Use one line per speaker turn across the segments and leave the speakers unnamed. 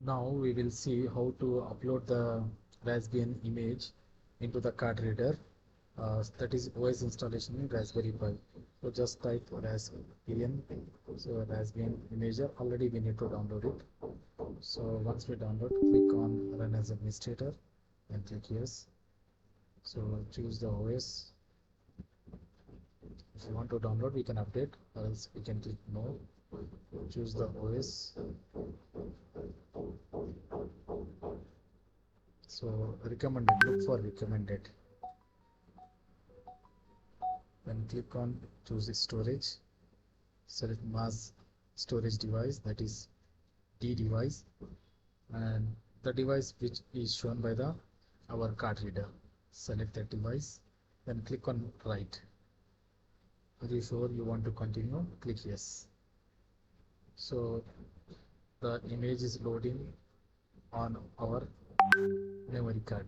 Now we will see how to upload the Raspbian image into the card reader. That is OS installation in Raspberry Pi. So just type Raspbian. So Raspbian imager, already we need to download it. So once we download, click on Run as Administrator and click Yes. So choose the OS. If you want to download, we can update, or else we can click No. Choose the OS. So recommended, look for recommended. Then click on choose storage. Select mass storage device, that is D device, and the device which is shown by the our card reader. Select that device, then click on write. Are you sure you want to continue? Click yes. So the image is loading on our memory card.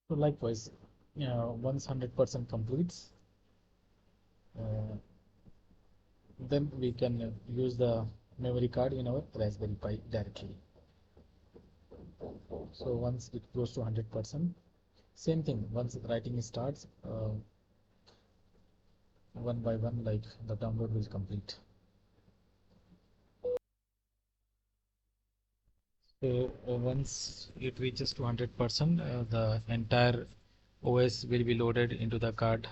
So likewise, once 100% completes, then we can use the memory card in our Raspberry Pi directly. So once it goes to 100%, same thing, once writing starts, one by one, like the download will complete. So once it reaches to 100%, the entire OS will be loaded into the card.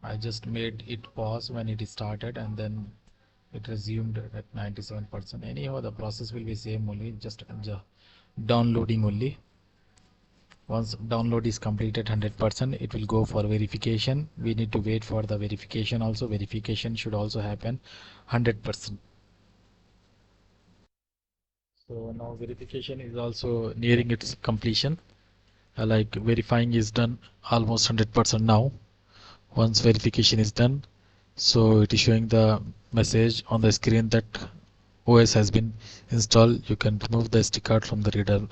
I just made it pause when it started, and then it resumed at 97%. Anyhow, the process will be same, only just downloading only. Once download is completed 100%, it will go for verification. We need to wait for the verification also. Verification should also happen 100%. So now verification is also nearing its completion. Like verifying is done almost 100% now. Once verification is done, so it is showing the message on the screen that OS has been installed. You can remove the SD card from the reader.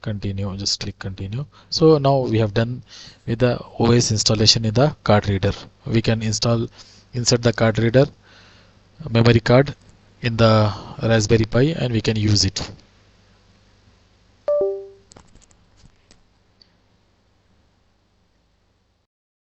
Continue, just click continue. So now we have done with the OS installation in the card reader. We can insert the card reader memory card in the Raspberry Pi, and we can use it.